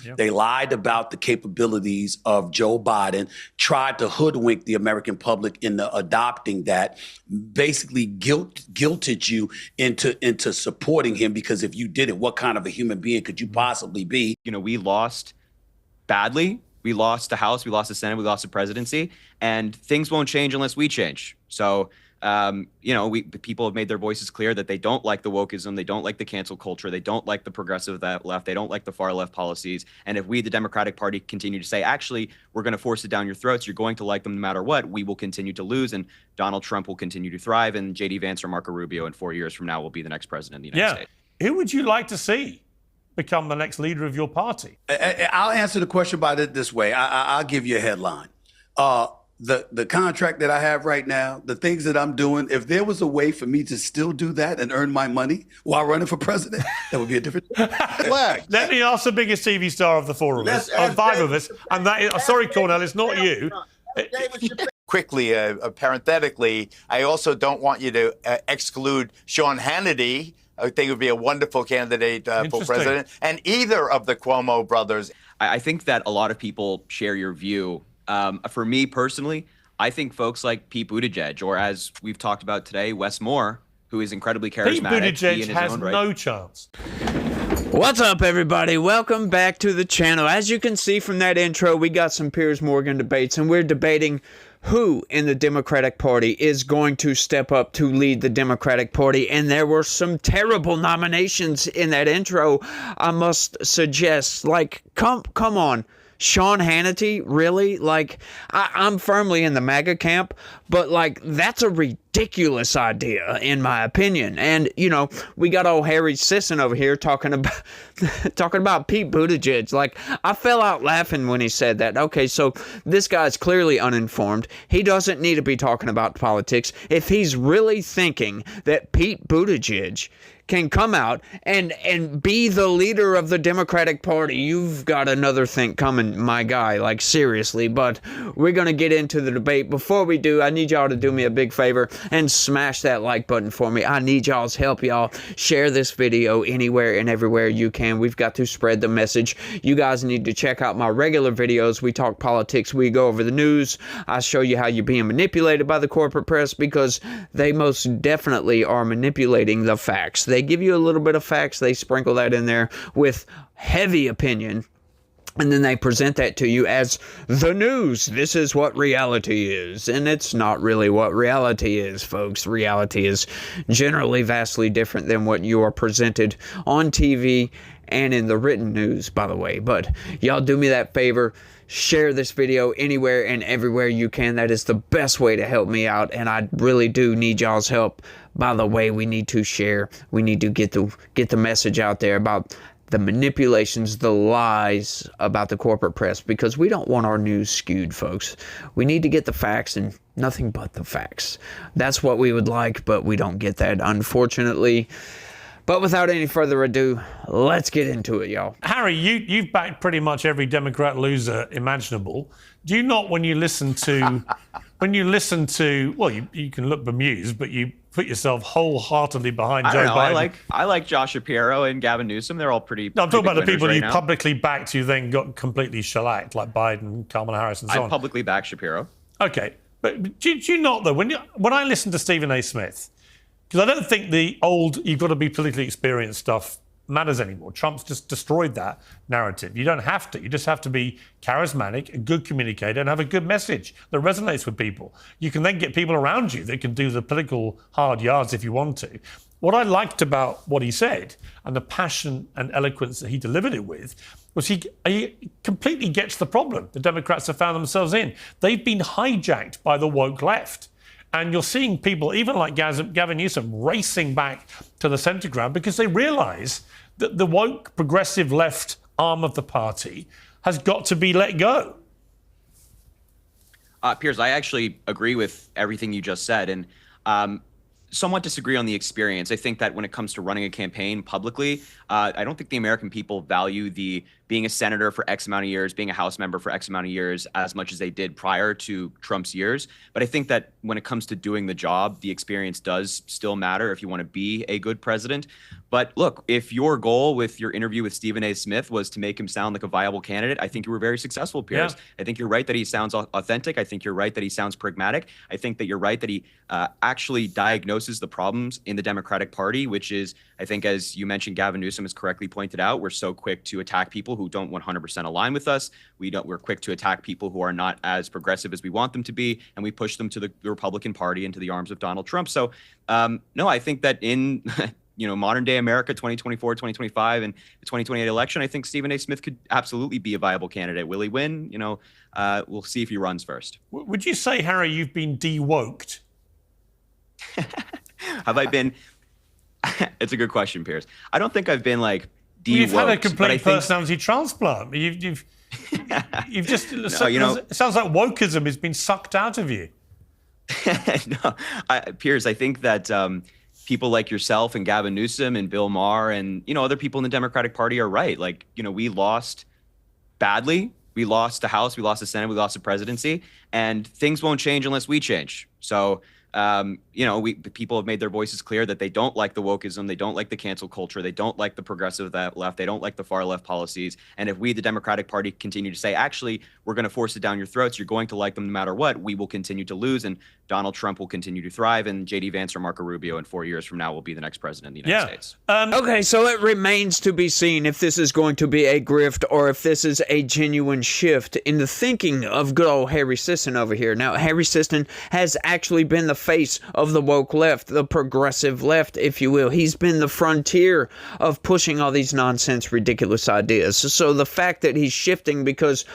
Yeah. They lied about the capabilities of Joe Biden, tried to hoodwink the American public into adopting that, basically guilted you into supporting him, because if you did it, what kind of a human being could you possibly be? You know, we lost badly. We lost the House, we lost the Senate, we lost the presidency, and things won't change unless we change. So, you know, people have made their voices clear that they don't like the wokeism, they don't like the cancel culture, they don't like the progressive left, they don't like the far left policies. And if we, the Democratic Party, continue to say, actually, we're going to force it down your throats, you're going to like them no matter what, we will continue to lose, and Donald Trump will continue to thrive, and J.D. Vance or Marco Rubio in 4 years from now will be the next president of the United States. Who would you like to see become the next leader of your party? I'll answer the question by this way. I'll give you a headline. The contract that I have right now, the things that I'm doing, if there was a way for me to still do that and earn my money while running for president, that would be a different flag. Let me ask the biggest TV star of the four of us, five of us, and that is, sorry, Cornell, it's not you. Quickly, parenthetically, I also don't want you to exclude Sean Hannity. I think it would be a wonderful candidate for president, and either of the Cuomo brothers. I think that a lot of people share your view. For me personally, I think folks like Pete Buttigieg, or as we've talked about today, Wes Moore, who is incredibly charismatic. Pete Buttigieg has no chance. What's up, everybody? Welcome back to the channel. As you can see from that intro, we got some Piers Morgan debates, and we're debating who in the Democratic Party is going to step up to lead the Democratic Party. And there were some terrible nominations in that intro, I must suggest. Like, come on. Sean Hannity, really? Like, I'm firmly in the MAGA camp, but, like, that's a ridiculous idea, in my opinion. And, you know, we got old Harry Sisson over here talking about Pete Buttigieg. Like, I fell out laughing when he said that. Okay, so this guy's clearly uninformed. He doesn't need to be talking about politics. If he's really thinking that Pete Buttigieg can come out and be the leader of the Democratic Party, you've got another thing coming, my guy, like, seriously. But we're going to get into the debate. Before we do, I need y'all to do me a big favor and smash that like button for me. I need y'all's help, y'all. Share this video anywhere and everywhere you can. We've got to spread the message. You guys need to check out my regular videos. We talk politics. We go over the news. I show you how you're being manipulated by the corporate press, because they most definitely are manipulating the facts. They give you a little bit of facts, they sprinkle that in there with heavy opinion, and then they present that to you as the news. This is what reality is. And it's not really what reality is, folks. Reality is generally vastly different than what you are presented on TV and in the written news, by the way. But y'all do me that favor. Share this video anywhere and everywhere you can. That is the best way to help me out, and I really do need y'all's help. By the way, we need to share. We need to get the message out there about the manipulations, the lies about the corporate press, because we don't want our news skewed, folks. We need to get the facts and nothing but the facts. That's what we would like, but we don't get that, unfortunately. But without any further ado, let's get into it, y'all. Harry, you've backed pretty much every Democrat loser imaginable. Do you not, when you listen to, well, you can look bemused, but you put yourself wholeheartedly behind Joe Biden? I like Josh Shapiro and Gavin Newsom. They're all pretty. No, I'm talking about the people you now. Publicly backed, who then got completely shellacked, like Biden, Kamala Harris, and so on. I publicly backed Shapiro. Okay, but do you not, though? When I listen to Stephen A. Smith, because I don't think the old, you've got to be politically experienced stuff matters anymore. Trump's just destroyed that narrative. You don't have to. You just have to be charismatic, a good communicator, and have a good message that resonates with people. You can then get people around you that can do the political hard yards if you want to. What I liked about what he said and the passion and eloquence that he delivered it with was he completely gets the problem the Democrats have found themselves in. They've been hijacked by the woke left. And you're seeing people, even like Gavin Newsom, racing back to the centre ground because they realise that the woke progressive left arm of the party has got to be let go. Piers, I actually agree with everything you just said, and somewhat disagree on the experience. I think that when it comes to running a campaign publicly, I don't think the American people value the being a senator for X amount of years, being a House member for X amount of years, as much as they did prior to Trump's years. But I think that when it comes to doing the job, the experience does still matter if you want to be a good president. But look, if your goal with your interview with Stephen A. Smith was to make him sound like a viable candidate, I think you were very successful, Piers. Yeah. I think you're right that he sounds authentic. I think you're right that he sounds pragmatic. I think that you're right that he actually diagnoses the problems in the Democratic Party, which is, I think, as you mentioned, Gavin Newsom has correctly pointed out, we're so quick to attack people who don't 100% align with us. We're quick to attack people who are not as progressive as we want them to be, and we push them to the Republican Party into the arms of Donald Trump. So, no, I think that in modern day America, 2024, 2025, and the 2028 election, I think Stephen A. Smith could absolutely be a viable candidate. Will he win? We'll see if he runs first. Would you say, Harry, you've been de-woked? Have I been? It's a good question, Piers. I don't think I've been like de-woked. You've had a complete personality transplant. You've just it sounds like wokeism has been sucked out of you. No, Piers, I think that people like yourself and Gavin Newsom and Bill Maher and other people in the Democratic Party are right. Like, we lost badly. We lost the House, we lost the Senate, we lost the presidency, and things won't change unless we change. So, people have made their voices clear that they don't like the wokeism, they don't like the cancel culture, they don't like the progressive left, they don't like the far left policies. And if we, the Democratic Party, continue to say, actually, we're going to force it down your throats, you're going to like them no matter what, we will continue to lose, and Donald Trump will continue to thrive, and J.D. Vance or Marco Rubio in 4 years from now will be the next president of the United States. Okay, so it remains to be seen if this is going to be a grift or if this is a genuine shift in the thinking of good old Harry Sisson over here. Now, Harry Sisson has actually been the face of the woke left, the progressive left, if you will. He's been the frontier of pushing all these nonsense, ridiculous ideas. So the fact that he's shifting because,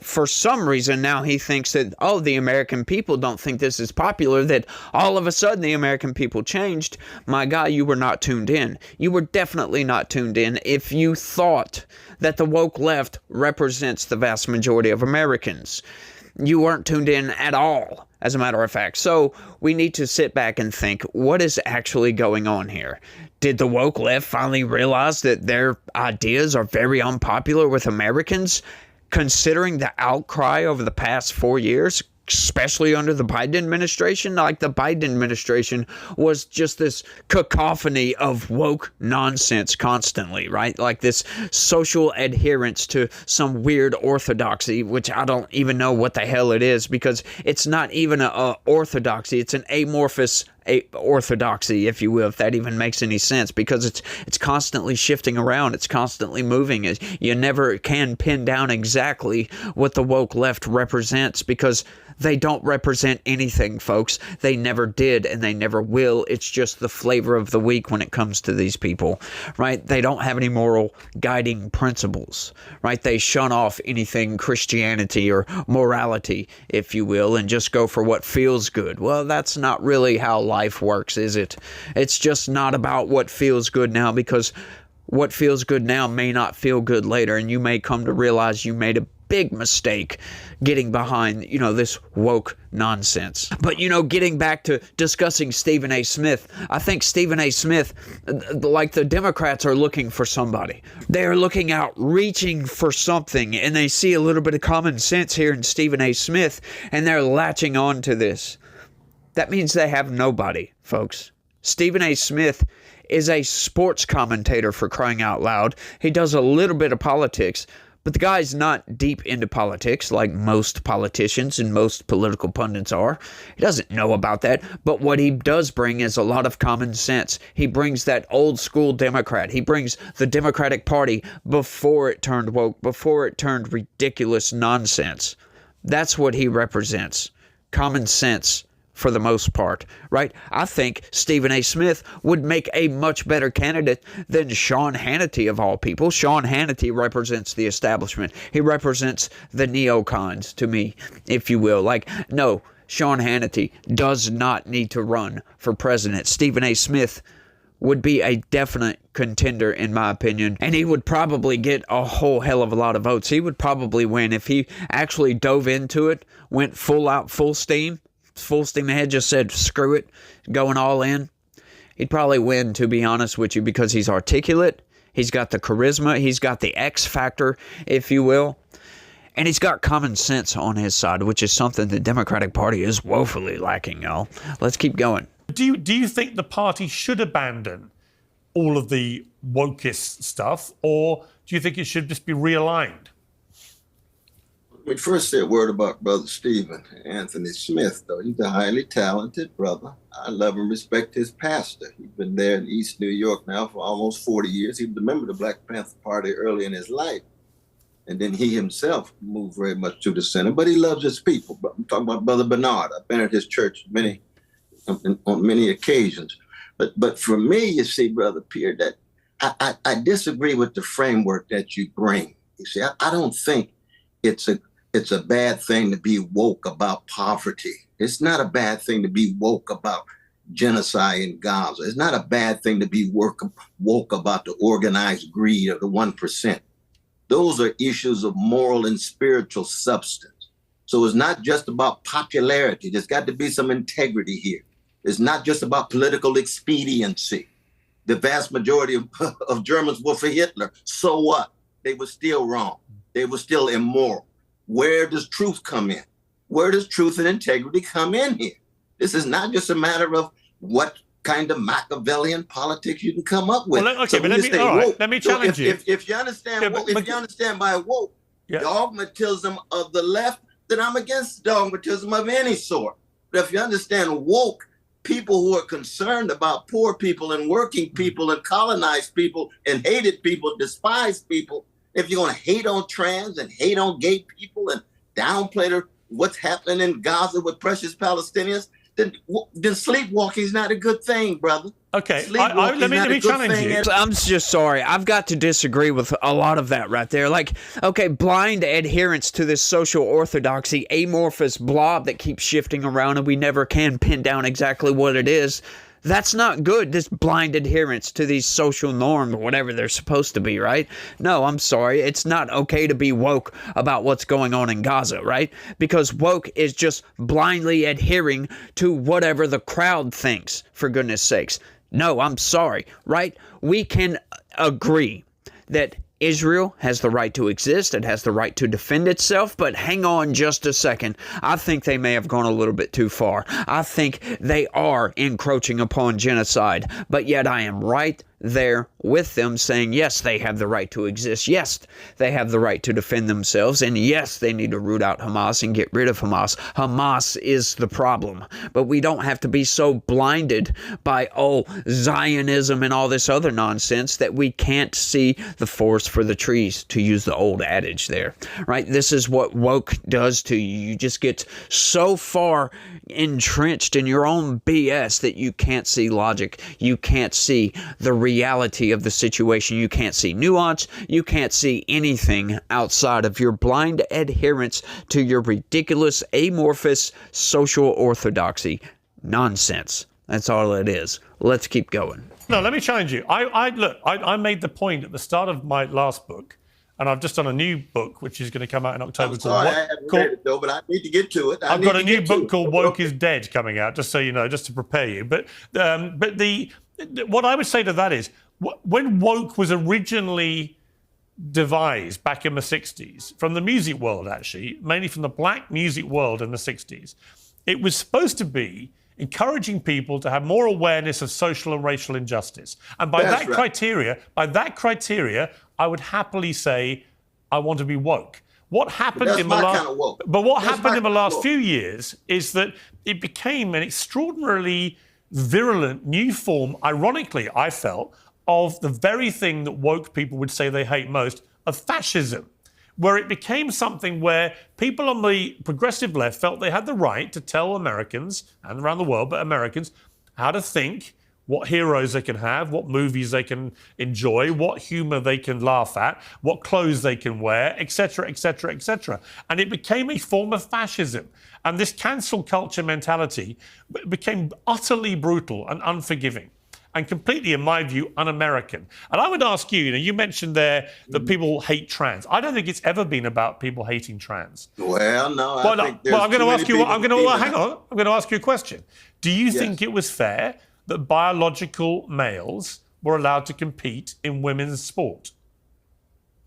for some reason now he thinks that, the American people don't think this is popular, that all of a sudden the American people changed. My God, you were not tuned in. You were definitely not tuned in if you thought that the woke left represents the vast majority of Americans. You weren't tuned in at all, as a matter of fact. So we need to sit back and think, what is actually going on here? Did the woke left finally realize that their ideas are very unpopular with Americans, considering the outcry over the past 4 years? Especially under the Biden administration. Like, the Biden administration was just this cacophony of woke nonsense constantly, right? Like this social adherence to some weird orthodoxy, which I don't even know what the hell it is, because it's not even a orthodoxy. It's an amorphous orthodoxy, if you will, if that even makes any sense, because it's constantly shifting around, it's constantly moving. You never can pin down exactly what the woke left represents, because they don't represent anything, folks. They never did, and they never will. It's just the flavor of the week when it comes to these people, right? They don't have any moral guiding principles, right? They shun off anything Christianity or morality, if you will, and just go for what feels good. Well, that's not really how life works, is it? It's just not about what feels good now, because what feels good now may not feel good later, and you may come to realize you made a big mistake getting behind, this woke nonsense. But, getting back to discussing Stephen A. Smith, I think Stephen A. Smith, like the Democrats, are looking for somebody. They are looking out, reaching for something, and they see a little bit of common sense here in Stephen A. Smith, and they're latching on to this. That means they have nobody, folks. Stephen A. Smith is a sports commentator, for crying out loud. He does a little bit of politics, but the guy's not deep into politics like most politicians and most political pundits are. He doesn't know about that, but what he does bring is a lot of common sense. He brings that old school Democrat. He brings the Democratic Party before it turned woke, before it turned ridiculous nonsense. That's what he represents. Common sense. For the most part, right? I think Stephen A. Smith would make a much better candidate than Sean Hannity, of all people. Sean Hannity represents the establishment. He represents the neocons, to me, if you will. No, Sean Hannity does not need to run for president. Stephen A. Smith would be a definite contender, in my opinion, and he would probably get a whole hell of a lot of votes. He would probably win if he actually dove into it, went full out, full steam ahead, just said, screw it, going all in. He'd probably win, to be honest with you, because he's articulate, He's got the charisma. He's got the X factor, if you will. And he's got common sense on his side, which is something the Democratic Party is woefully lacking, y'all. Let's keep going. Do you think the party should abandon all of the wokist stuff, or do you think it should just be realigned? Let me first say a word about Brother Stephen Anthony Smith, though. He's a highly talented brother. I love and respect his pastor. He's been there in East New York now for almost 40 years. He was a member of the Black Panther Party early in his life. And then he himself moved very much to the center, but he loves his people. I'm talking about Brother Bernard. I've been at his church on many occasions. But for me, you see, Brother Pier, that I disagree with the framework that you bring. You see, I don't think it's a bad thing to be woke about poverty. It's not a bad thing to be woke about genocide in Gaza. It's not a bad thing to be woke about the organized greed of the 1%. Those are issues of moral and spiritual substance. So it's not just about popularity. There's got to be some integrity here. It's not just about political expediency. The vast majority of Germans were for Hitler. So what? They were still wrong. They were still immoral. Where does truth come in? Where does truth and integrity come in here? This is not just a matter of what kind of Machiavellian politics you can come up with. Well, okay, but let me challenge you. If you understand, if you understand by woke, dogmatism of the left, then I'm against dogmatism of any sort. But if you understand woke, people who are concerned about poor people and working people and colonized people and hated people, despised people, if you're going to hate on trans and hate on gay people and downplay what's happening in Gaza with precious Palestinians, then sleepwalking is not a good thing, brother. Okay, let me challenge you. I'm just sorry. I've got to disagree with a lot of that right there. Like, okay, blind adherence to this social orthodoxy, amorphous blob that keeps shifting around and we never can pin down exactly what it is. That's not good, this blind adherence to these social norms, whatever they're supposed to be, right? No, I'm sorry. It's not okay to be woke about what's going on in Gaza, right? Because woke is just blindly adhering to whatever the crowd thinks, for goodness sakes. No, I'm sorry, right? We can agree that Israel has the right to exist. It has the right to defend itself. But hang on just a second. I think they may have gone a little bit too far. I think they are encroaching upon genocide. But yet I am right there with them saying, yes, they have the right to exist. Yes, they have the right to defend themselves. And yes, they need to root out Hamas and get rid of Hamas. Hamas is the problem. But we don't have to be so blinded by, Zionism and all this other nonsense that we can't see the forest for the trees, to use the old adage there, right? This is what woke does to you. You just get so far entrenched in your own BS that you can't see logic. You can't see the reality of the situation. You can't see nuance. You can't see anything outside of your blind adherence to your ridiculous, amorphous social orthodoxy nonsense. That's all it is. Let's keep going. No, let me challenge you. I made the point at the start of my last book, and I've just done a new book which is going to come out in October. I'm sorry, I haven't read it though, but I need to get to it. I've got a new book called Woke is Dead coming out, just so you know, just to prepare you. But what I would say to that is, when woke was originally devised back in the 60s, from the music world actually, mainly from the black music world in the 60s, it was supposed to be encouraging people to have more awareness of social and racial injustice. And by that criteria, I would happily say I want to be woke. What happened in the last few years is that it became an extraordinarily virulent new form, ironically, I felt, of the very thing that woke people would say they hate most, of fascism, where it became something where people on the progressive left felt they had the right to tell Americans, and around the world, but Americans, how to think, what heroes they can have, what movies they can enjoy, what humor they can laugh at, what clothes they can wear, etc., etc., etc. And it became a form of fascism. And this cancel culture mentality became utterly brutal and unforgiving and completely, in my view, un-American. And I would ask you, you mentioned there that people hate trans. I don't think it's ever been about people hating trans. Well, no, I'm going to ask you, I'm going to ask you a question. Do you think it was fair that biological males were allowed to compete in women's sport.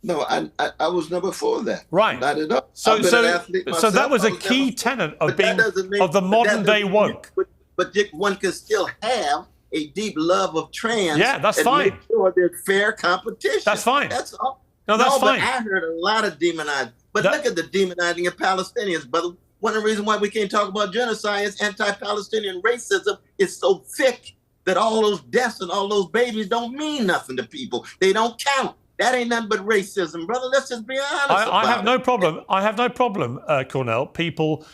No, I was never for that. Right. Not at all. So, I've been an athlete so myself. that was a I key never- tenet of but that being doesn't mean- of the but modern that day doesn't mean- woke. But one can still have a deep love of trans. Yeah, that's and fine. Make sure there's fair competition. That's fine. That's all. No, that's but fine. I heard a lot of demonizing. But That- look at the demonizing of Palestinians, brother. One of the reasons why we can't talk about genocide is anti-Palestinian racism is so thick that all those deaths and all those babies don't mean nothing to people. They don't count. That ain't nothing but racism, brother. Let's just be honest I have about no it. problem. I have no problem, Cornell, people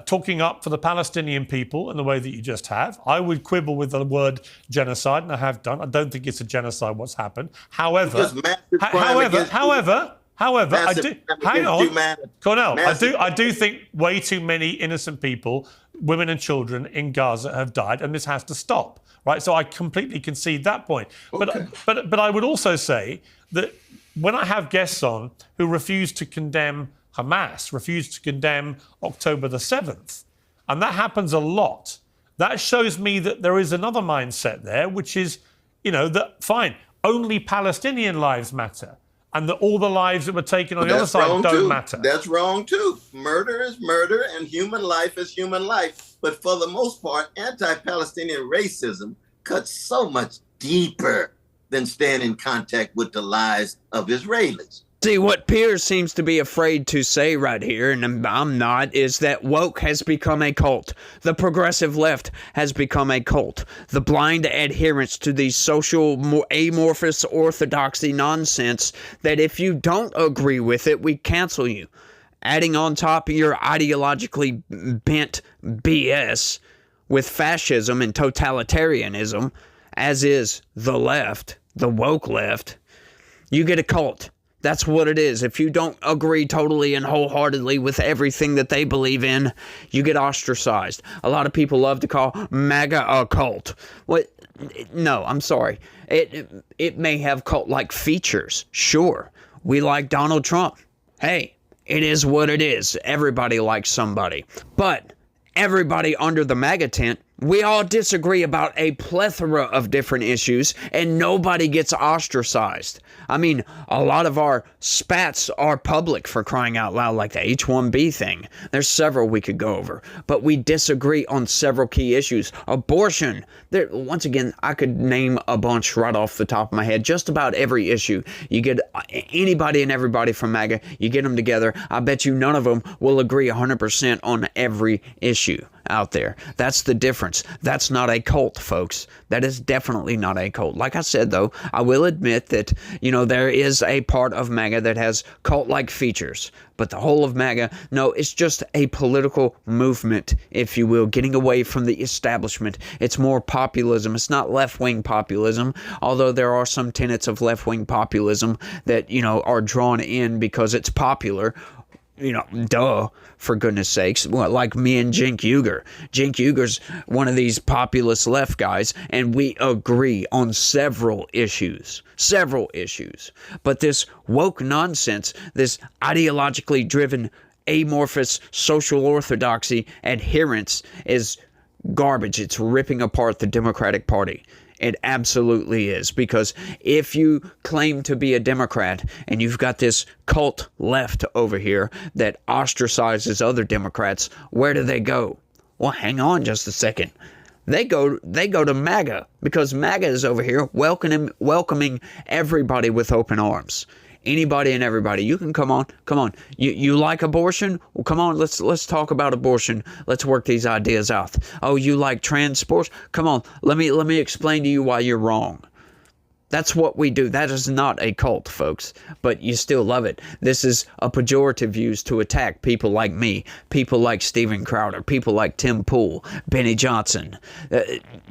talking up for the Palestinian people in the way that you just have. I would quibble with the word genocide, and I have done. I don't think it's a genocide what's happened. However, Just massive crime against however, I Massive do. crime Hang against on, humanity. Cornell. Massive I do think way too many innocent people, women and children in Gaza, have died, and this has to stop. Right. So I completely concede that point. Okay. But I would also say that when I have guests on who refuse to condemn Hamas, refuse to condemn October the 7th, and that happens a lot, that shows me that there is another mindset there, which is, that fine, only Palestinian lives matter, and that all the lives that were taken on the other side don't matter. That's wrong too. Murder is murder and human life is human life. But for the most part, anti-Palestinian racism cuts so much deeper than staying in contact with the lies of Israelis. See, what Piers seems to be afraid to say right here, and I'm not, is that woke has become a cult. The progressive left has become a cult. The blind adherence to these social amorphous orthodoxy nonsense that if you don't agree with it, we cancel you. Adding on top of your ideologically bent BS with fascism and totalitarianism, as is the left, the woke left, you get a cult. That's what it is. If you don't agree totally and wholeheartedly with everything that they believe in, you get ostracized. A lot of people love to call MAGA a cult. What? No, I'm sorry. It may have cult-like features. Sure. We like Donald Trump. Hey, it is what it is. Everybody likes somebody. But everybody under the MAGA tent, we all disagree about a plethora of different issues, and nobody gets ostracized. I mean, a lot of our spats are public, for crying out loud, like the H-1B thing. There's several we could go over, but we disagree on several key issues. Abortion. Once again, I could name a bunch right off the top of my head. Just about every issue. You get anybody and everybody from MAGA, you get them together. I bet you none of them will agree 100% on every issue out there. That's the difference. That's not a cult, folks. That is definitely not a cult. Like I said, though, I will admit that, there is a part of MAGA that has cult-like features. But the whole of MAGA, no, it's just a political movement, if you will, getting away from the establishment. It's more populism. It's not left-wing populism, although there are some tenets of left-wing populism that, are drawn in because it's popular. Duh, for goodness sakes. Well, like me and Cenk Uygur. Cenk Uygur's one of these populist left guys, and we agree on several issues. But this woke nonsense, this ideologically driven, amorphous social orthodoxy adherence is garbage. It's ripping apart the Democratic Party. It absolutely is, because if you claim to be a Democrat and you've got this cult left over here that ostracizes other Democrats, where do they go? Well, hang on just a second. They go to MAGA, because MAGA is over here welcoming everybody with open arms. Anybody and everybody. You can come on. You like abortion? Well, come on. Let's talk about abortion. Let's work these ideas out. Oh, you like trans sports? Come on. Let me explain to you why you're wrong. That's what we do. That is not a cult, folks. But you still love it. This is a pejorative used to attack people like me, people like Steven Crowder, people like Tim Pool, Benny Johnson,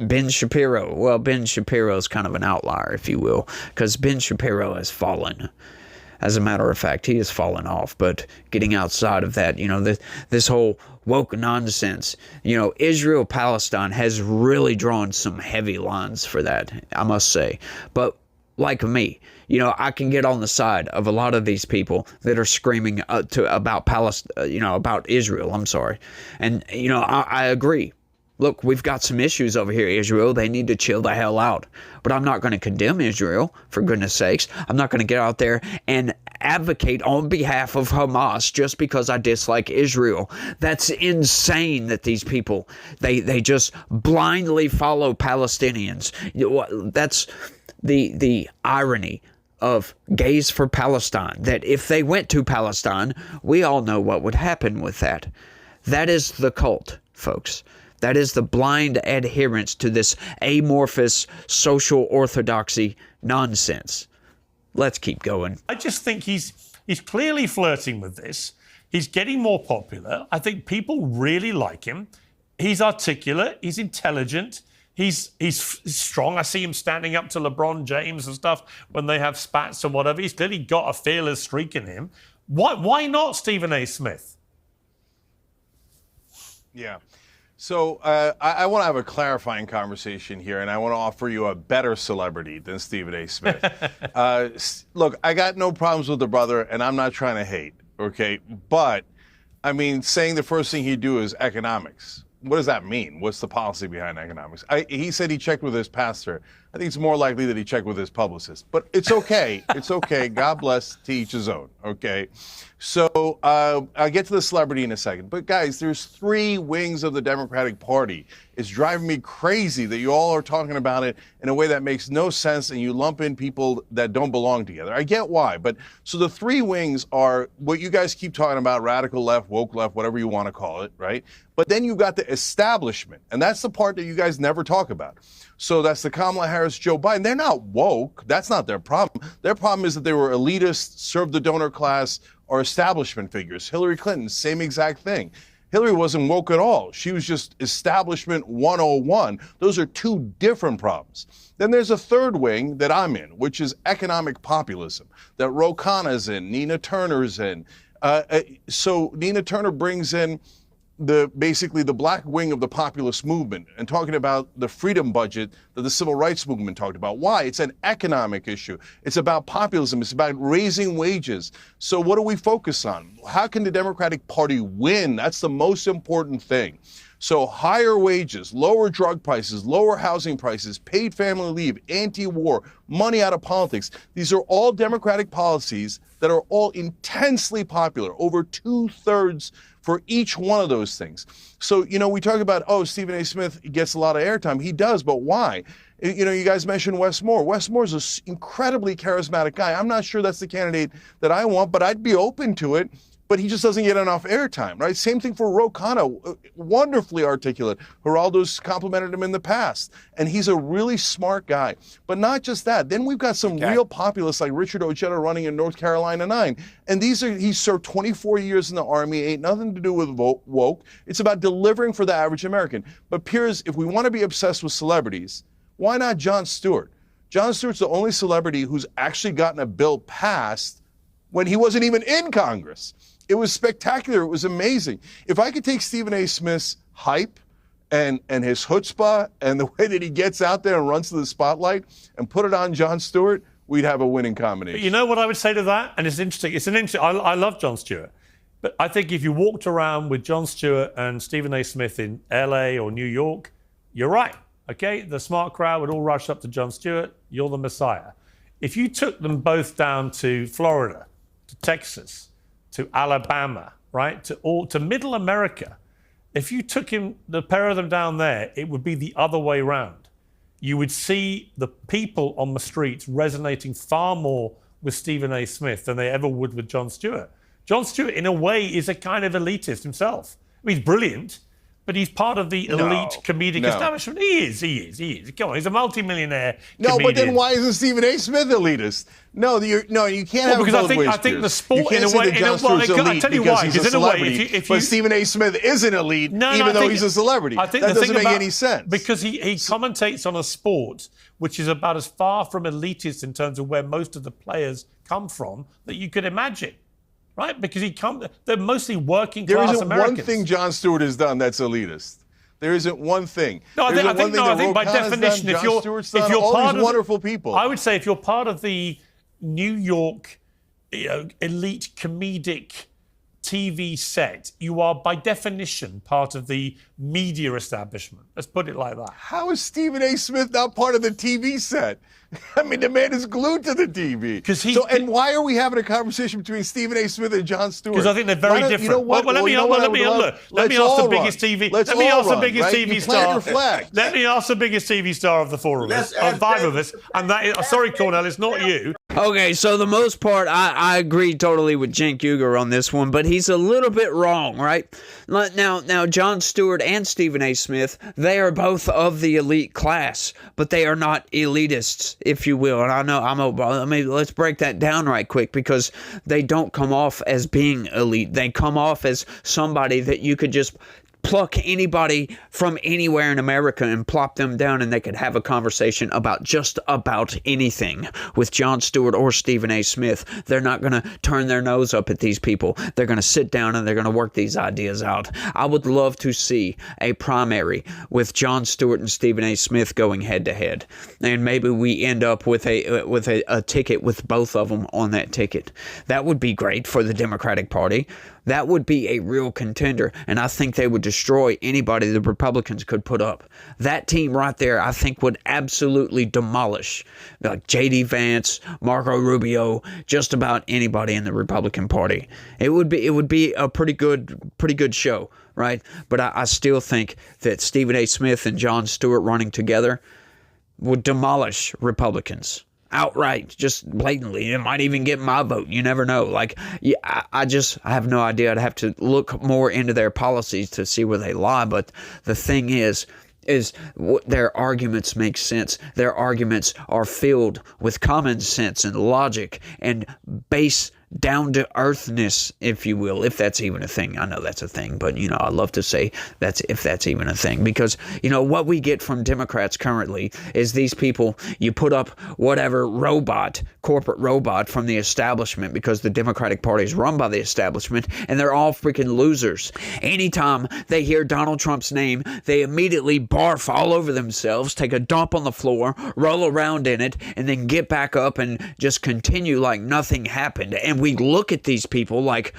Ben Shapiro. Well, Ben Shapiro is kind of an outlier, if you will, because Ben Shapiro has fallen. As a matter of fact, he has fallen off. But getting outside of that, this whole woke nonsense, Israel-Palestine has really drawn some heavy lines for that, I must say. But like me, I can get on the side of a lot of these people that are screaming about Palestine, about Israel. I'm sorry, and I agree. look, we've got some issues over here, Israel. They need to chill the hell out. But I'm not going to condemn Israel, for goodness sakes. I'm not going to get out there and advocate on behalf of Hamas just because I dislike Israel. That's insane that these people, they just blindly follow Palestinians. That's the irony of Gays for Palestine, that if they went to Palestine, we all know what would happen with that. That is the cult, folks. That is the blind adherence to this amorphous social orthodoxy nonsense. Let's keep going. I just think he's clearly flirting with this. He's getting more popular. I think people really like him. He's articulate. He's intelligent. He's strong. I see him standing up to LeBron James and stuff when they have spats and whatever. He's clearly got a fearless streak in him. Why not Stephen A. Smith? Yeah. So I want to have a clarifying conversation here, and I want to offer you a better celebrity than Stephen A. Smith. Look, I got no problems with the brother, and I'm not trying to hate, okay? But, I mean, saying the first thing he'd do is economics. What does that mean? What's the policy behind economics? He said he checked with his pastor. I think it's more likely that he checked with his publicist. But it's okay. It's okay. God bless, to each his own, okay? So I'll get to the celebrity in a second. But, guys, there's three wings of the Democratic Party. It's driving me crazy that you all are talking about it in a way that makes no sense, and you lump in people that don't belong together. I get why. But so the three wings are what you guys keep talking about, radical left, woke left, whatever you want to call it, right? But then you've got the establishment, and that's the part that you guys never talk about. So that's the Kamala Harris, Joe Biden. They're not woke. That's not their problem. Their problem is that they were elitists, served the donor class, or establishment figures. Hillary Clinton, same exact thing. Hillary wasn't woke at all. She was just establishment 101. Those are two different problems. Then there's a third wing that I'm in, which is economic populism, that Ro Khanna's in, Nina Turner's in. So Nina Turner brings in basically the black wing of the populist movement and talking about the freedom budget that the civil rights movement talked about. Why? It's an economic issue. It's about populism. It's about raising wages. So what do we focus on? How can the Democratic Party win? That's the most important thing. So higher wages, lower drug prices, lower housing prices, paid family leave, anti-war, money out of politics. These are all Democratic policies that are all intensely popular, over 2/3 for each one of those things. So, you know, we talk about, oh, Stephen A. Smith gets a lot of airtime. He does, but why? You know, you guys mentioned Wes Moore. Wes Moore's an incredibly charismatic guy. I'm not sure that's the candidate that I want, but I'd be open to it. But he just doesn't get enough airtime, right? Same thing for Ro Khanna, wonderfully articulate. Geraldo's complimented him in the past, and he's a really smart guy. But not just that. Then we've got some real populists like Richard Ojeda running in North Carolina 9. And he served 24 years in the Army, ain't nothing to do with woke. It's about delivering for the average American. But Piers, if we want to be obsessed with celebrities, why not Jon Stewart? Jon Stewart's the only celebrity who's actually gotten a bill passed when he wasn't even in Congress. It was spectacular. It was amazing. If I could take Stephen A. Smith's hype and his chutzpah and the way that he gets out there and runs to the spotlight and put it on Jon Stewart, we'd have a winning combination. But you know what I would say to that? And it's interesting. I love Jon Stewart. But I think if you walked around with Jon Stewart and Stephen A. Smith in LA or New York, you're right. Okay? The smart crowd would all rush up to Jon Stewart. You're the Messiah. If you took them both down to Florida, to Texas, to Alabama, right, to Middle America, if you took the pair of them down there, it would be the other way round. You would see the people on the streets resonating far more with Stephen A. Smith than they ever would with Jon Stewart. Jon Stewart, in a way, is a kind of elitist himself. I mean, he's brilliant, but he's part of the elite comedic establishment. He is. Come on, he's a multimillionaire comedian. But then why isn't Stephen A. Smith elitist? No, you can't have because both ways. I think the sport, you can't in a way, say that Jon Stewart's elite tell you because why, he's a in a celebrity, way, if but you, Stephen A. Smith isn't elite, even though he's a celebrity. I think that doesn't make about, any sense. Because he commentates on a sport which is about as far from elitist in terms of where most of the players come from that you could imagine. Right? Because they're mostly working class Americans. There isn't one thing Jon Stewart has done that's elitist. There isn't one thing. No, I think by definition, if you're part of wonderful people, I would say if you're part of the New York, elite comedic TV set, you are by definition part of the media establishment. Let's put it like that. How is Stephen A. Smith not part of the TV set? I mean, the man is glued to the TV. And why are we having a conversation between Stephen A. Smith and Jon Stewart? Because I think they're very different. You know what? Let me ask the biggest TV. Let me ask the biggest TV star. Let me ask the biggest TV star of the four of us, of five of us, and that is, sorry, Cornell, it's not you. Okay, so the most part, I agree totally with Cenk Uygur on this one, but he's a little bit wrong, right? Now, Jon Stewart and Stephen A. Smith, they are both of the elite class, but they are not elitists, if you will. And I know let's break that down right quick, because they don't come off as being elite. They come off as somebody that you could just pluck anybody from anywhere in America and plop them down, and they could have a conversation about just about anything. With Jon Stewart or Stephen A. Smith, they're not going to turn their nose up at these people. They're going to sit down and they're going to work these ideas out. I would love to see a primary with Jon Stewart and Stephen A. Smith going head to head, and maybe we end up with a ticket with both of them on that ticket. That would be great for the Democratic Party. That would be a real contender, and I think they would destroy anybody the Republicans could put up. That team right there, I think, would absolutely demolish like J.D. Vance, Marco Rubio, just about anybody in the Republican Party. It would be a pretty good show, right? But I still think that Stephen A. Smith and Jon Stewart running together would demolish Republicans. Outright, just blatantly. It might even get my vote. You never know. I have no idea. I'd have to look more into their policies to see where they lie. But the thing is their arguments make sense. Their arguments are filled with common sense and logic and base down-to-earthness, if you will, if that's even a thing. I know that's a thing, but, I love to say if that's even a thing, because, what we get from Democrats currently is these people, you put up whatever corporate robot from the establishment, because the Democratic Party is run by the establishment, and they're all freaking losers. Anytime they hear Donald Trump's name, they immediately barf all over themselves, take a dump on the floor, roll around in it, and then get back up and just continue like nothing happened. And we look at these people like,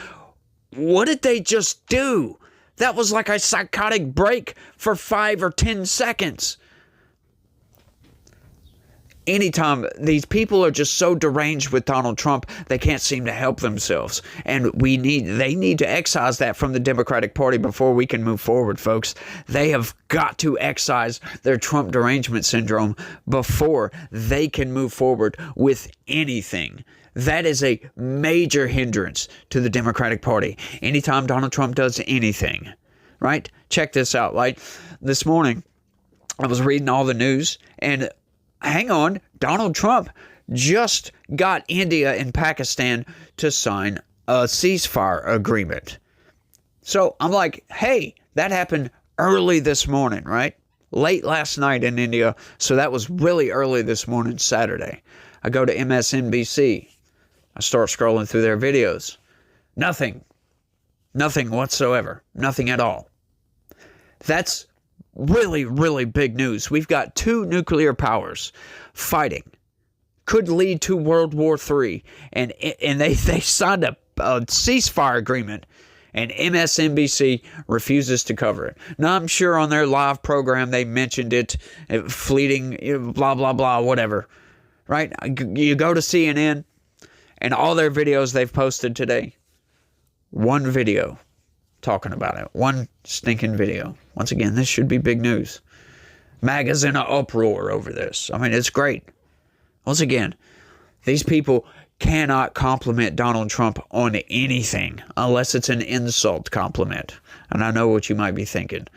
what did they just do? That was like a psychotic break for 5 or 10 seconds. Anytime these people are just so deranged with Donald Trump, they can't seem to help themselves. And they need to excise that from the Democratic Party before we can move forward, folks. They have got to excise their Trump derangement syndrome before they can move forward with anything. That is a major hindrance to the Democratic Party. Anytime Donald Trump does anything, right? Check this out. Like this morning, I was reading all the news, and hang on, Donald Trump just got India and Pakistan to sign a ceasefire agreement. So I'm like, hey, that happened early this morning, right? Late last night in India. So that was really early this morning, Saturday. I go to MSNBC. I start scrolling through their videos. Nothing whatsoever. Nothing at all. That's really, really big news. We've got 2 nuclear powers fighting. Could lead to World War III. And they signed a ceasefire agreement, and MSNBC refuses to cover it. Now, I'm sure on their live program they mentioned it, fleeting, blah, blah, blah, whatever. Right? You go to CNN, and all their videos they've posted today, one video talking about it. One stinking video. Once again, this should be big news. MAGA's in an uproar over this. I mean, it's great. Once again, these people cannot compliment Donald Trump on anything unless it's an insult compliment. And I know what you might be thinking.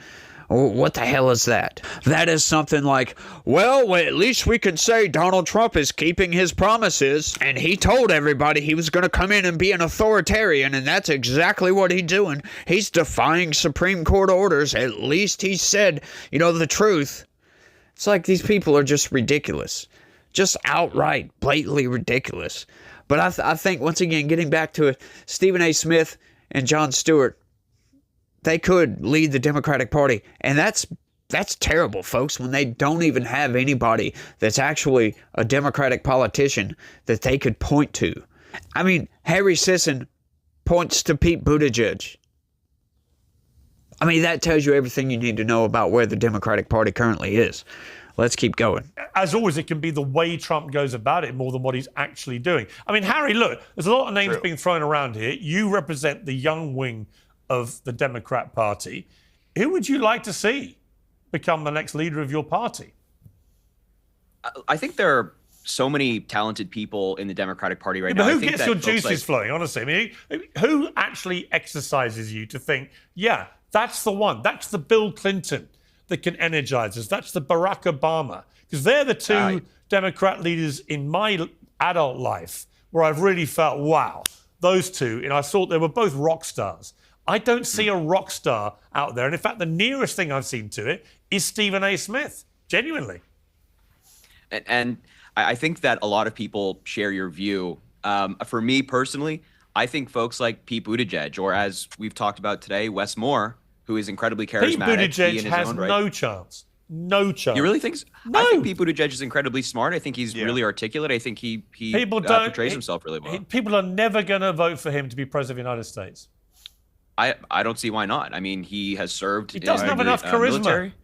What the hell is that? That is something like, well, at least we can say Donald Trump is keeping his promises, and he told everybody he was going to come in and be an authoritarian, and that's exactly what he's doing. He's defying Supreme Court orders. At least he said, the truth. It's like these people are just ridiculous. Just outright, blatantly ridiculous. But I think, once again, getting back to it, Stephen A. Smith and Jon Stewart, they could lead the Democratic Party. And that's terrible, folks, when they don't even have anybody that's actually a Democratic politician that they could point to. I mean, Harry Sisson points to Pete Buttigieg. I mean, that tells you everything you need to know about where the Democratic Party currently is. Let's keep going. As always, it can be the way Trump goes about it more than what he's actually doing. I mean, Harry, look, there's a lot of names being thrown around here. You represent the young wing of the Democrat Party. Who would you like to see become the next leader of your party? I think there are so many talented people in the Democratic Party right But now. who gets your juices flowing, honestly? I mean, who actually exercises you to think, yeah, that's the one. That's the Bill Clinton that can energize us. That's the Barack Obama. Because they're the two Democrat leaders in my adult life where I've really felt, wow, those two. And I thought they were both rock stars. I don't see a rock star out there. And in fact, the nearest thing I've seen to it is Stephen A. Smith, genuinely. And I think that a lot of people share your view. For me personally, I think folks like Pete Buttigieg, or as we've talked about today, Wes Moore, who is incredibly charismatic. Pete Buttigieg has no chance. No chance. You really think so? No. I think Pete Buttigieg is incredibly smart. I think he's really articulate. I think he portrays himself really well. People are never going to vote for him to be president of the United States. I don't see why not. I mean, he has served. He doesn't have enough charisma. Military.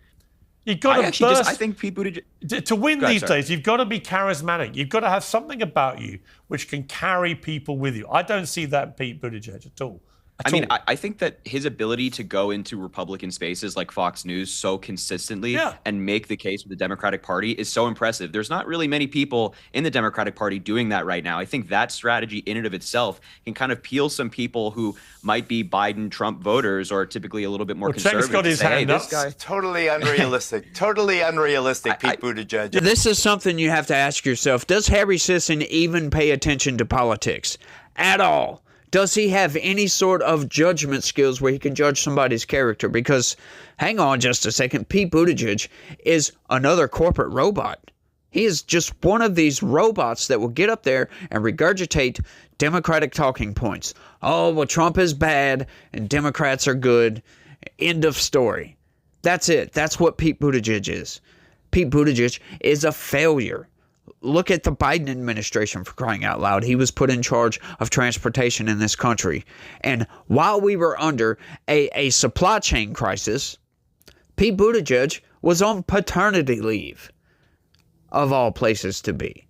You've got to burst. I think Pete Buttigieg. To win these days, you've got to be charismatic. You've got to have something about you which can carry people with you. I don't see that in Pete Buttigieg at all. I think that his ability to go into Republican spaces like Fox News so consistently and make the case for the Democratic Party is so impressive. There's not really many people in the Democratic Party doing that right now. I think that strategy in and of itself can kind of peel some people who might be Biden-Trump voters or typically a little bit more conservative. Got his hand up. This guy totally unrealistic. Totally unrealistic, Pete Buttigieg. This is something you have to ask yourself. Does Harry Sisson even pay attention to politics at all? Does he have any sort of judgment skills where he can judge somebody's character? Because, hang on just a second, Pete Buttigieg is another corporate robot. He is just one of these robots that will get up there and regurgitate Democratic talking points. Oh, well, Trump is bad and Democrats are good. End of story. That's it. That's what Pete Buttigieg is. Pete Buttigieg is a failure. Look at the Biden administration, for crying out loud. He was put in charge of transportation in this country. And while we were under a supply chain crisis, Pete Buttigieg was on paternity leave, of all places to be.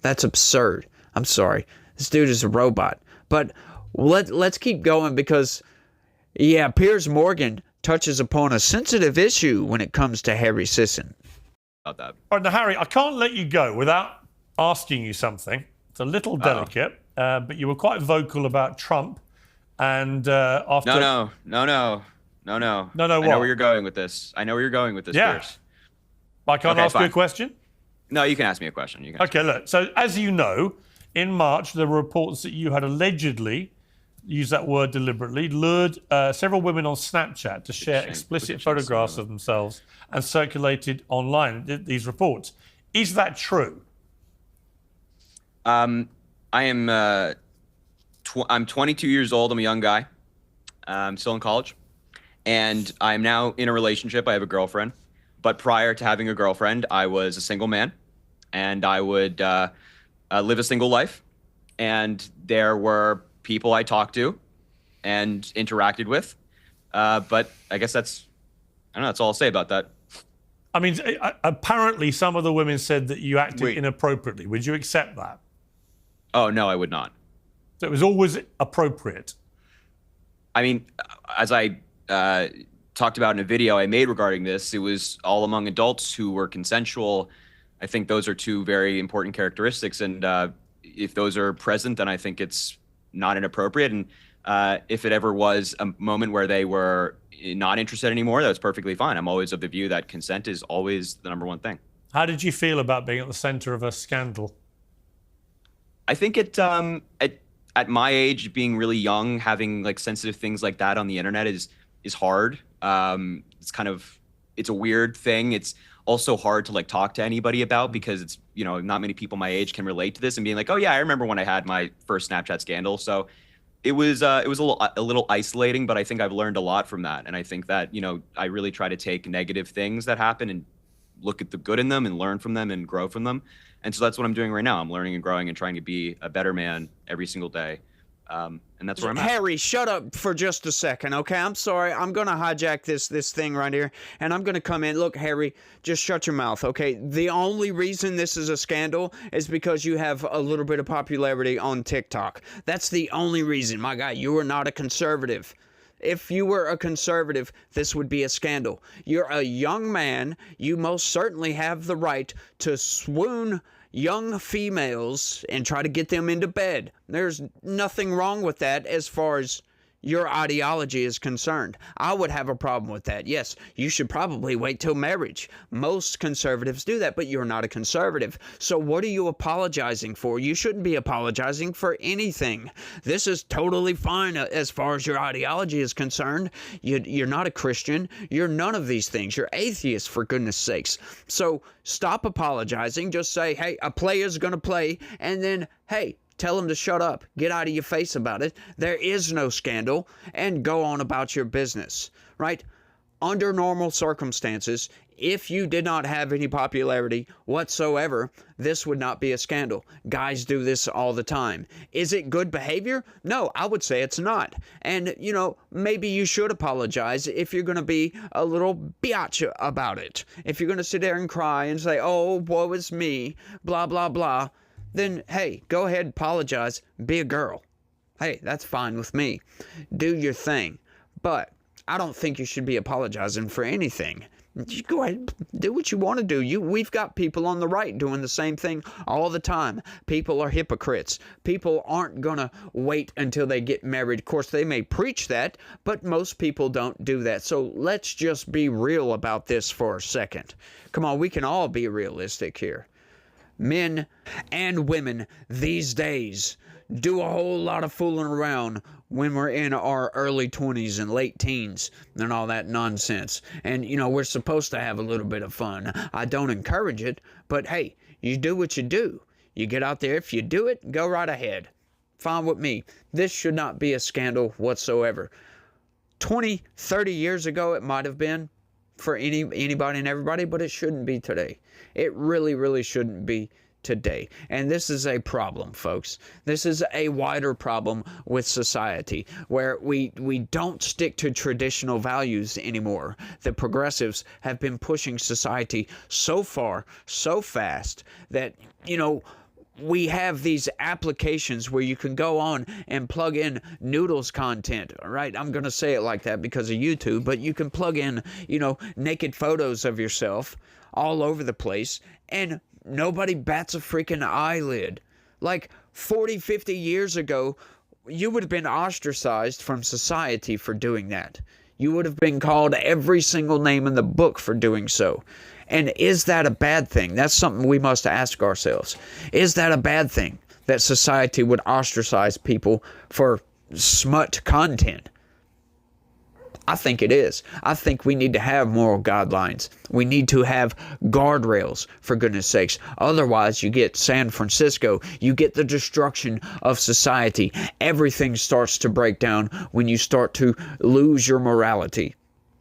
That's absurd. I'm sorry. This dude is a robot. But let's keep going because, yeah, Piers Morgan touches upon a sensitive issue when it comes to Harry Sisson. About that. All right, now, Harry, I can't let you go without asking you something. It's a little delicate, but you were quite vocal about Trump. And after... No. What? I know where you're going with this. Yeah. Piers. I can't ask you a question? No, you can ask me a question. Okay, look. So, as you know, in March, there were reports that you had allegedly, use that word deliberately, lured several women on Snapchat to share explicit photographs of themselves and circulated online these reports. Is that true? I am. I'm 22 years old. I'm a young guy. I'm still in college, and I'm now in a relationship. I have a girlfriend, but prior to having a girlfriend, I was a single man, and I would live a single life. And there were people I talked to and interacted with, but I guess that's all I'll say about that. I mean, apparently some of the women said that you acted inappropriately. Would you accept that? Oh, no, I would not. So it was always appropriate. I mean, as I talked about in a video I made regarding this, it was all among adults who were consensual. I think those are two very important characteristics. And if those are present, then I think it's not inappropriate. And if it ever was a moment where they were not interested anymore, that's perfectly fine. I'm always of the view that consent is always the number one thing. How did you feel about being at the center of a scandal? I think at my age, being really young, having like sensitive things like that on the internet is hard. It's a weird thing. It's also hard to like talk to anybody about because it's, not many people my age can relate to this and being like, oh yeah, I remember when I had my first Snapchat scandal. So it was a little isolating, but I think I've learned a lot from that. And I think that, I really try to take negative things that happen and look at the good in them and learn from them and grow from them. And so that's what I'm doing right now. I'm learning and growing and trying to be a better man every single day. And that's where I'm at. Harry, shut up for just a second, okay? I'm sorry. I'm going to hijack this thing right here, and I'm going to come in. Look, Harry, just shut your mouth, okay? The only reason this is a scandal is because you have a little bit of popularity on TikTok. That's the only reason. My guy, you are not a conservative. If you were a conservative, this would be a scandal. You're a young man. You most certainly have the right to swoon young females and try to get them into bed. There's nothing wrong with that as far as your ideology is concerned. I would have a problem with that. Yes, you should probably wait till marriage. Most conservatives do that, but you're not a conservative. So what are you apologizing for? You shouldn't be apologizing for anything. This is totally fine as far as your ideology is concerned. You're not a Christian. You're none of these things. You're atheist, for goodness sakes. So stop apologizing. Just say, hey, a player's going to play, and then, hey, tell them to shut up, get out of your face about it. There is no scandal, and go on about your business, right? Under normal circumstances, if you did not have any popularity whatsoever, this would not be a scandal. Guys do this all the time. Is it good behavior? No, I would say it's not. And, you know, maybe you should apologize if you're going to be a little biatch about it. If you're going to sit there and cry and say, oh, woe is me, blah, blah, blah, then, hey, go ahead, apologize, be a girl. Hey, that's fine with me. Do your thing. But I don't think you should be apologizing for anything. You go ahead, do what you want to do. We've got people on the right doing the same thing all the time. People are hypocrites. People aren't going to wait until they get married. Of course, they may preach that, but most people don't do that. So let's just be real about this for a second. Come on, we can all be realistic here. Men and women these days do a whole lot of fooling around when we're in our early 20s and late teens and all that nonsense. And, you know, we're supposed to have a little bit of fun. I don't encourage it, but hey, you do what you do. You get out there. If you do it, go right ahead. Fine with me. This should not be a scandal whatsoever. 20, 30 years ago, it might have been for anybody and everybody, but it shouldn't be today. It really, really shouldn't be today. And this is a problem, folks. This is a wider problem with society where we don't stick to traditional values anymore. The progressives have been pushing society so far, so fast that, you know, we have these applications where you can go on and plug in noodles content, right? I'm going to say it like that because of YouTube, but you can plug in, you know, naked photos of yourself all over the place, and nobody bats a freaking eyelid. Like 40, 50 years ago, you would have been ostracized from society for doing that. You would have been called every single name in the book for doing so. And is that a bad thing? That's something we must ask ourselves. Is that a bad thing that society would ostracize people for smut content? I think it is. I think we need to have moral guidelines. We need to have guardrails, for goodness sakes. Otherwise, you get San Francisco. You get the destruction of society. Everything starts to break down when you start to lose your morality.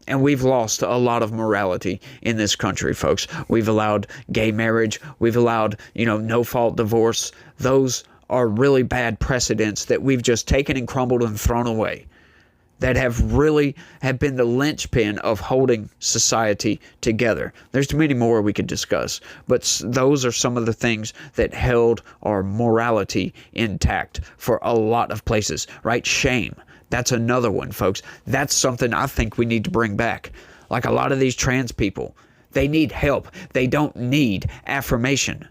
And we've lost a lot of morality in this country, folks. We've allowed gay marriage. We've allowed, you know, no-fault divorce. Those are really bad precedents that we've just taken and crumbled and thrown away, that have been the linchpin of holding society together. There's many more we could discuss, but those are some of the things that held our morality intact for a lot of places, right? Shame. That's another one, folks. That's something I think we need to bring back. Like a lot of these trans people, they need help. They don't need affirmation.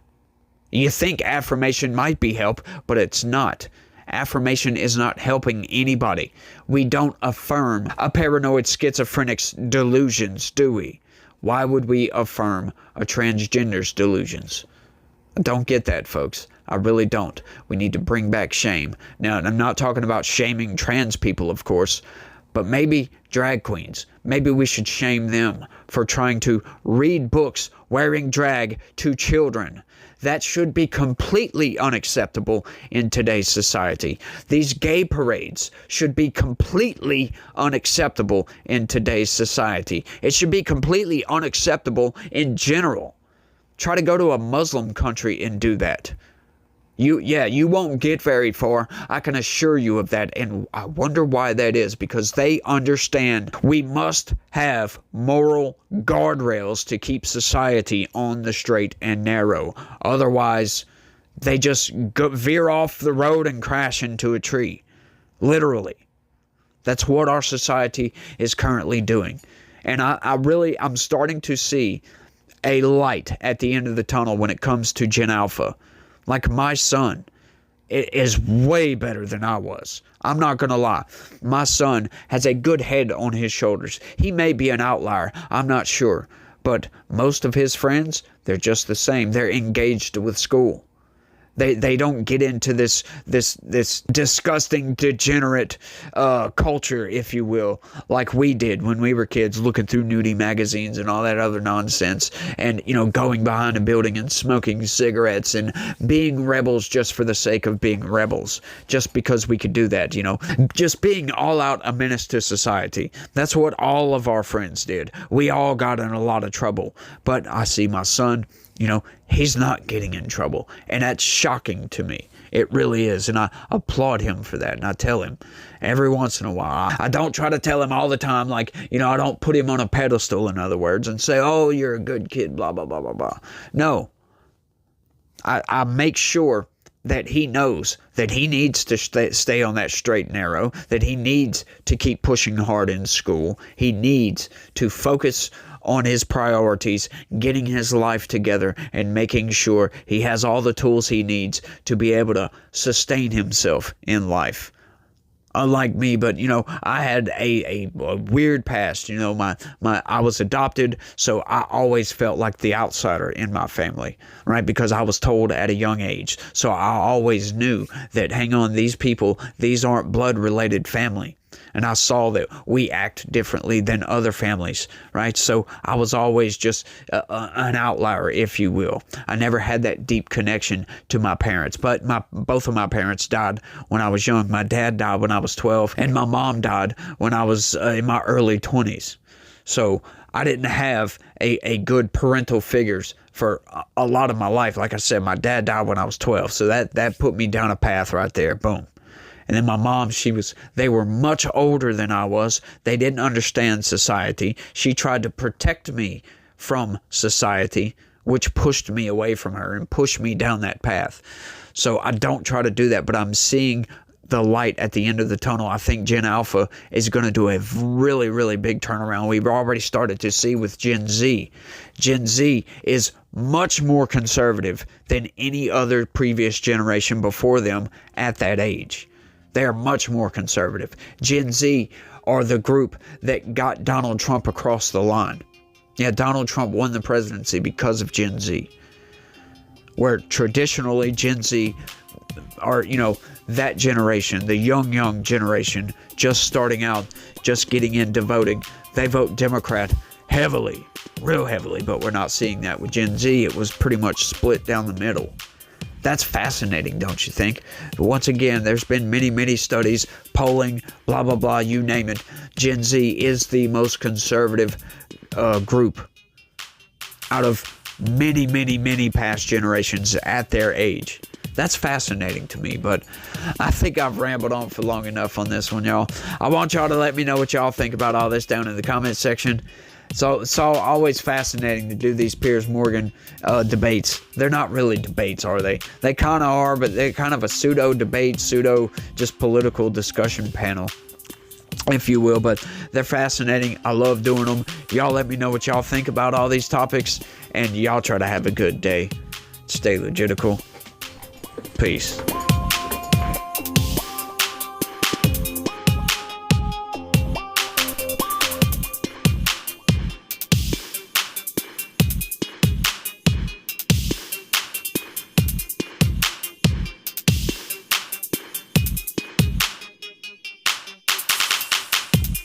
You think affirmation might be help, but it's not. Affirmation is not helping anybody. We don't affirm a paranoid schizophrenic's delusions, do we? Why would we affirm a transgender's delusions? I don't get that, folks. I really don't. We need to bring back shame. Now, I'm not talking about shaming trans people, of course, but maybe drag queens. Maybe we should shame them for trying to read books wearing drag to children. That should be completely unacceptable in today's society. These gay parades should be completely unacceptable in today's society. It should be completely unacceptable in general. Try to go to a Muslim country and do that. You won't get very far. I can assure you of that. And I wonder why that is, because they understand we must have moral guardrails to keep society on the straight and narrow. Otherwise, they just veer off the road and crash into a tree. Literally. That's what our society is currently doing. And I'm starting to see a light at the end of the tunnel when it comes to Gen Alpha. Like my son is way better than I was. I'm not going to lie. My son has a good head on his shoulders. He may be an outlier. I'm not sure. But most of his friends, they're just the same. They're engaged with school. They don't get into this disgusting, degenerate culture, if you will, like we did when we were kids, looking through nudie magazines and all that other nonsense, and going behind a building and smoking cigarettes and being rebels just for the sake of being rebels, just because we could do that, just being all out a menace to society. That's what all of our friends did. We all got in a lot of trouble, but I see my son. He's not getting in trouble. And that's shocking to me. It really is. And I applaud him for that. And I tell him every once in a while. I don't try to tell him all the time, like, I don't put him on a pedestal, in other words, and say, oh, you're a good kid, blah, blah, blah, blah, blah. No. I make sure that he knows that he needs to stay on that straight and narrow, that he needs to keep pushing hard in school. He needs to focus on his priorities, getting his life together, and making sure he has all the tools he needs to be able to sustain himself in life. Unlike me, but I had a weird past. I was adopted, so I always felt like the outsider in my family, right? Because I was told at a young age. So I always knew that, hang on, these aren't blood-related family. And I saw that we act differently than other families, right? So I was always just an outlier, if you will. I never had that deep connection to my parents. But both of my parents died when I was young. My dad died when I was 12, and my mom died when I was in my early 20s. So I didn't have a good parental figures for a lot of my life. Like I said, my dad died when I was 12. So that put me down a path right there. Boom. And then my mom, they were much older than I was. They didn't understand society. She tried to protect me from society, which pushed me away from her and pushed me down that path. So I don't try to do that, but I'm seeing the light at the end of the tunnel. I think Gen Alpha is going to do a really, really big turnaround. We've already started to see with Gen Z. Gen Z is much more conservative than any other previous generation before them at that age. They are much more conservative. Gen Z are the group that got Donald Trump across the line. Yeah, Donald Trump won the presidency because of Gen Z. Where traditionally Gen Z are, that generation, the young generation, just starting out, just getting into voting. They vote Democrat heavily, real heavily, but we're not seeing that with Gen Z. It was pretty much split down the middle. That's fascinating, don't you think? But once again, there's been many studies, polling, blah, blah, blah, you name it. Gen Z is the most conservative group out of many past generations at their age. That's fascinating to me, but I think I've rambled on for long enough on this one, y'all. I want y'all to let me know what y'all think about all this down in the comment section. So it's always fascinating to do these Piers Morgan debates. They're not really debates, are they? They kind of are, but they're kind of a pseudo-debate, just political discussion panel, if you will. But they're fascinating. I love doing them. Y'all let me know what y'all think about all these topics, and y'all try to have a good day. Stay legitical. Peace.